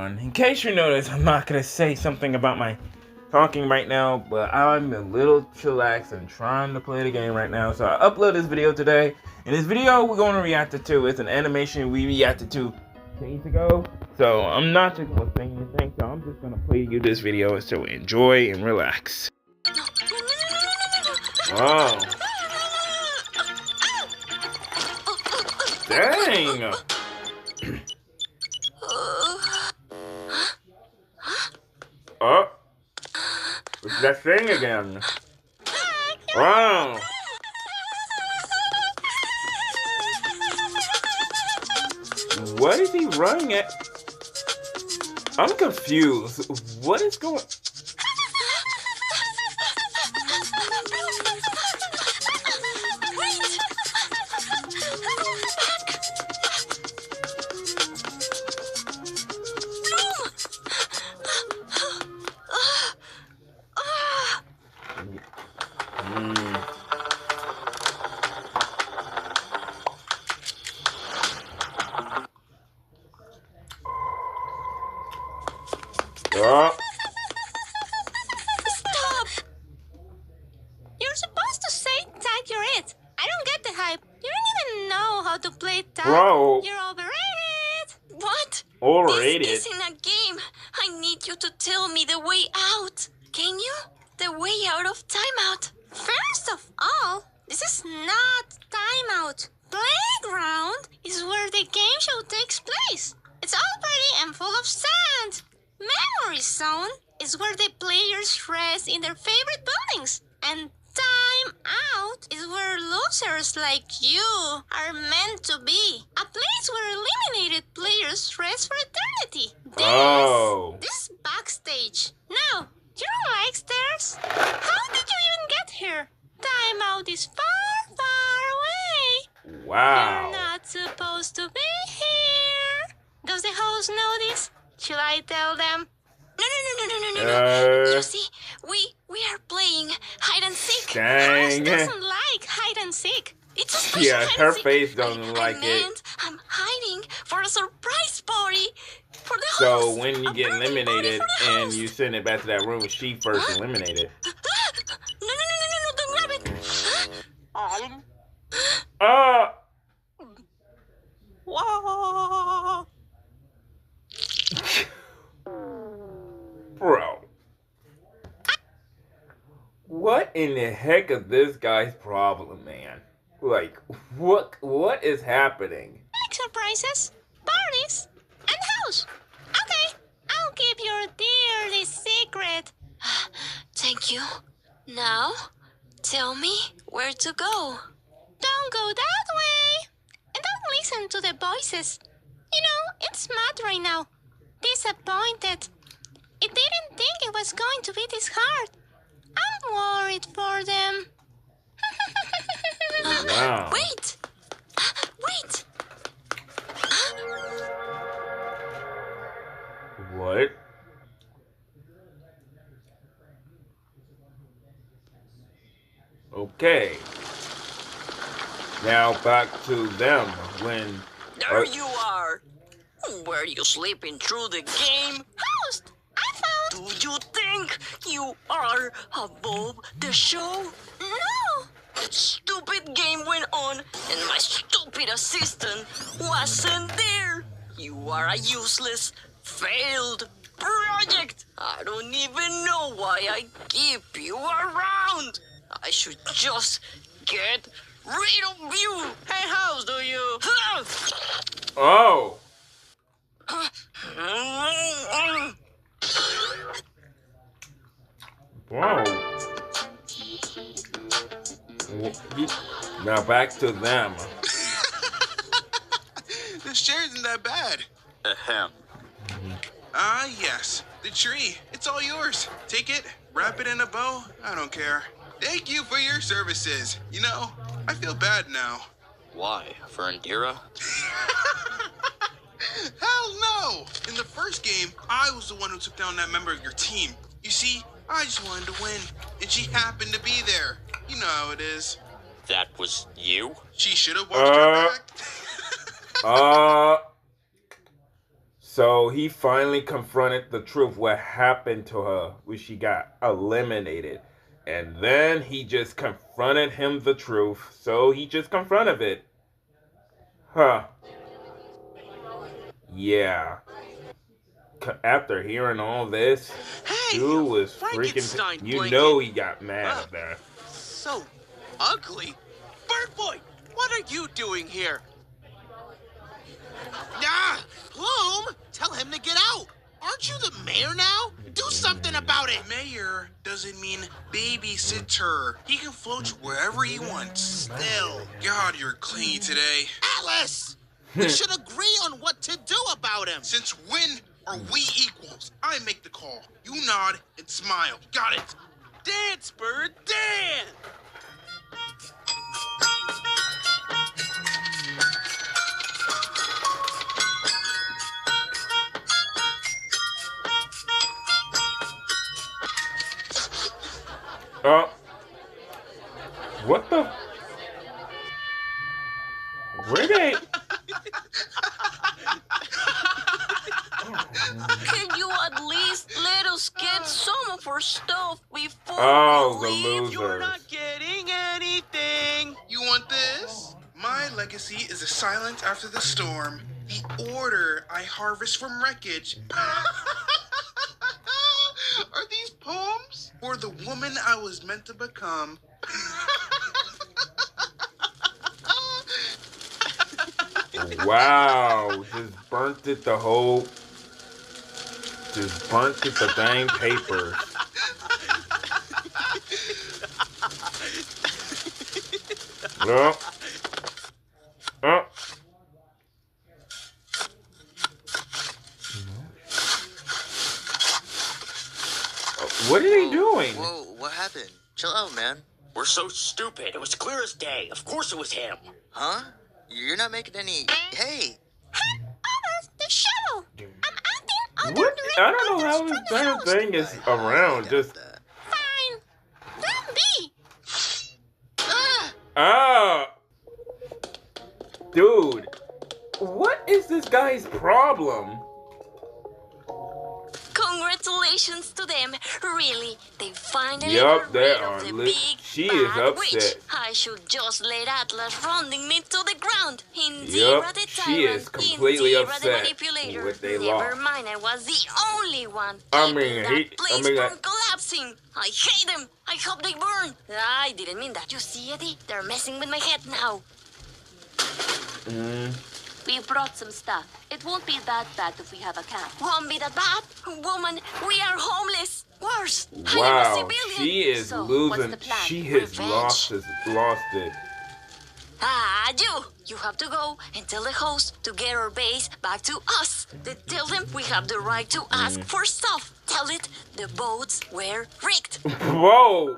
everyone. In case you notice, I'm not gonna say something about my talking right now, but I'm a little chillaxed and trying to play the game right now. So I upload this video today. In this video, we're going to react to it's an animation we reacted to days ago. So I'm not just gonna say anything. So I'm just gonna play you this video so enjoy and relax. Wow. Dang. Oh, it's that thing again. Wow. What is he running at? I'm confused. What is going? Oh. Stop! You're supposed to say Tainted. I don't get the hype. You don't even know how to play tag. Bro. You're overrated. What? Overrated? This isn't a game. I need you to tell me the way out. Can you? The way out of timeout. First of all, this is not timeout. Playground is where the game show takes place. It's all pretty and full of sand. Memory Zone is where the players rest in their favorite buildings. And Time Out is where losers like you are meant to be. A place where eliminated players rest for eternity. This is backstage. Now, you don't like stairs? How did you even get here? Time Out is far, far away. Wow. You're not supposed to be here. Does the host know this? Should I tell them? No. You see, we are playing hide and seek. Dang. House doesn't like hide and seek. It's a special Yeah, her hide and face seek. doesn't like it. I'm hiding for a surprise party for the So host. when you get eliminated and you send it back to that room, she first eliminated. No, don't grab it. Wow. Bro. What in the heck is this guy's problem, man? Like, what is happening? Like surprises, parties, and house. Okay, I'll keep your dearly secret. Thank you. Now, tell me where to go. Don't go that way. And don't listen to the voices. You know, it's mad right now. Disappointed. It didn't think it was going to be this hard. I'm worried for them. Wow. Wait! What? Okay. Now back to them when... There you are! Were you sleeping through the game? Host, I found... Do you think you are above the show? No! Stupid game went on, and my stupid assistant wasn't there. You are a useless, failed project. I don't even know why I keep you around. I should just get rid of you. Hey, how do you? Oh! Wow. Now back to them. This chair isn't that bad. Ahem. Yes. The tree. It's all yours. Take it, wrap it in a bow. I don't care. Thank you for your services. You know, I feel bad now. Why? For Indira? Hell no! In the first game, I was the one who took down that member of your team. You see, I just wanted to win, and she happened to be there. You know how it is. That was you? She should have watched her back. So he finally confronted the truth, what happened to her when she got eliminated. And then he just confronted him the truth. So he just confronted it. Huh. Yeah. After hearing all this, Hey, dude was Frankenstein freaking... You blanket. know he got mad at that. So ugly. Bird Boy, what are you doing here? Ah, Plume, tell him to get out. Aren't you the mayor now? Do something about it. Mayor doesn't mean babysitter. He can float you wherever he wants. Still, God, you're clingy today. Alice, we should agree on what to do about him. Since when are we equals? I make the call. You nod and smile. Got it? Dance, Bird, dance. What the? Where they? Can you at least let us get some of our stuff before Oh, we the leave? losers. You're not getting anything. You want this? My legacy is a silence after the storm. The order I harvest from wreckage. Are these poems? For the woman I was meant to become. Wow, just burnt it the whole... Just burnt it the dang paper. No. What are they doing? Whoa, what happened? Chill out, man. We're so stupid. It was clear as day. Of course it was him. Huh? You're not making any... Hey! The shovel. I'm acting What? I don't know how this damn thing is around. Just... fine. Plan B. Ah! Dude. What is this guy's problem? Congratulations to them. Really, they finally Yup, got they rid are of the lit. big She is bad witch. upset. I should just let Atlas running me to the ground. Yup, Indira the she tyrant, is completely Indira upset the manipulator. with they Never lost. mind, I was the only one I keeping mean, that place like- from collapsing. I hate them. I hope they burn. I didn't mean that. You see, Eddie? They're messing with my head now. We brought some stuff. It won't be that bad if we have a camp. Won't be that bad. Woman, we are homeless. Worse, I am a Wow, civilian. she is So, what's losing. the plan? She has Revenge. lost it. Ah, you have to go and tell the host to get our base back to us. Then tell them we have the right to ask for stuff. Tell it the boats were rigged. Whoa!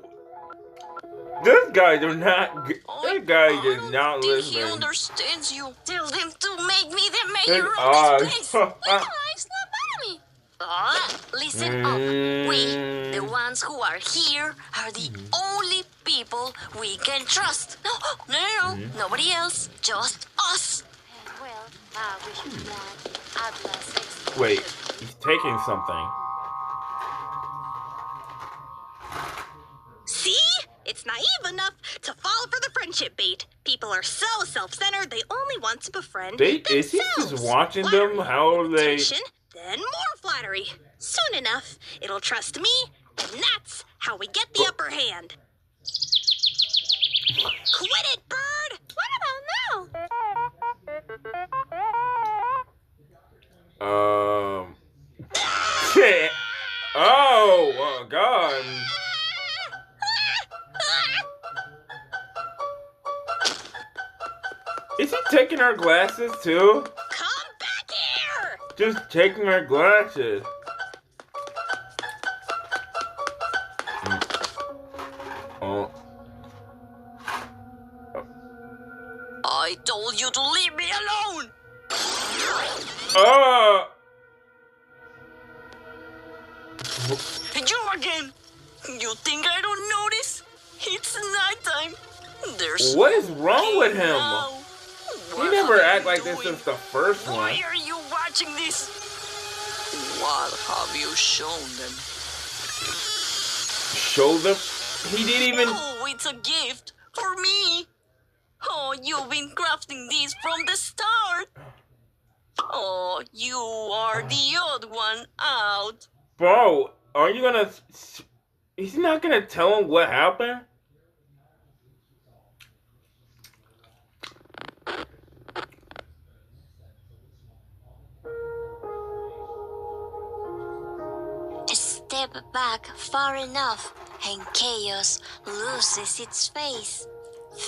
This guy do not. That guy I is don't not think he listening. understands you. Tell them to make me the mayor His of eyes. this place. Guys, not bother me. Listen up. We, the ones who are here, are the only people we can trust. No, nobody else. Just us. Well, we should plan Atlas. Wait, he's taking something. See? It's naive enough to fall for the friendship bait. People are so self-centered, they only want to befriend Is he themselves. just watching Flattery, them? How they? imitation, then more flattery. Soon enough, it'll trust me, and that's how we get the upper hand. Quit it, bird! What about now? Oh, God. Is he taking our glasses too? Come back here! Just taking our glasses. Oh. I told you to leave me alone. Oh. You again. You think I don't notice? It's nighttime. There's What is wrong with him? now. He What never are act you like this doing? since the first one. Why are you watching this? What have you shown them? Show them? He didn't even. Oh, it's a gift for me. Oh, you've been crafting this from the start. Oh, you are the odd one out. Bro, are you gonna. He's not gonna tell him what happened? Step back far enough and chaos loses its face.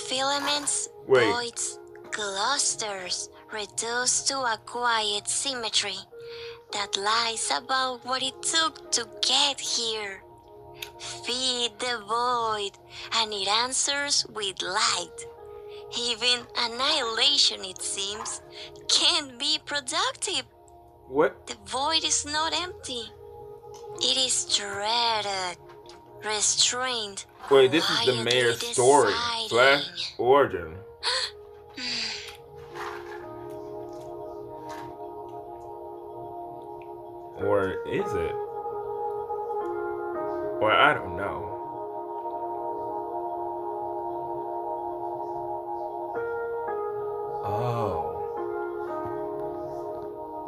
Filaments, Wait. voids, clusters reduced to a quiet symmetry that lies about what it took to get here. Feed the void and it answers with light. Even annihilation, it seems, can be productive. What? The void is not empty. It is dreaded, restrained. Wait, this is the quietly mayor's story deciding. / origin. Or is it? Or I don't know. Oh.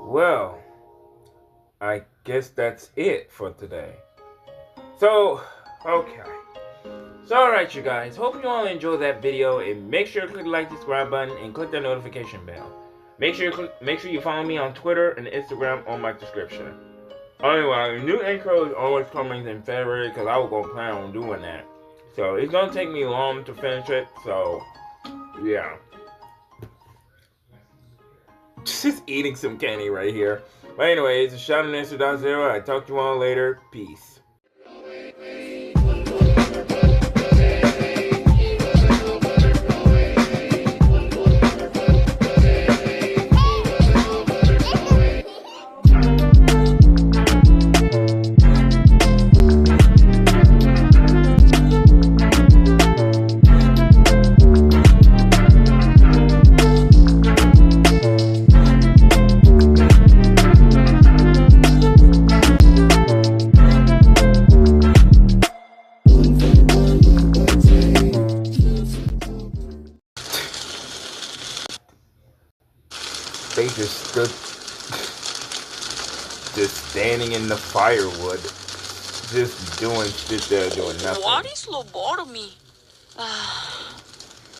Well, I guess that's it for today. So, okay. So, alright you guys, hope you all enjoyed that video, and make sure to click the like, subscribe button, and click that notification bell. Make sure you follow me on Twitter and Instagram on my description. Anyway, new intro is always coming in February, because I was going to plan on doing that. So, it's going to take me long to finish it, so, yeah. Just eating some candy right here. But anyways, it's ShadowNinja.0. I talk to you all later. Peace. They just stood, just standing in the firewood, just sit there doing nothing. What is lobotomy?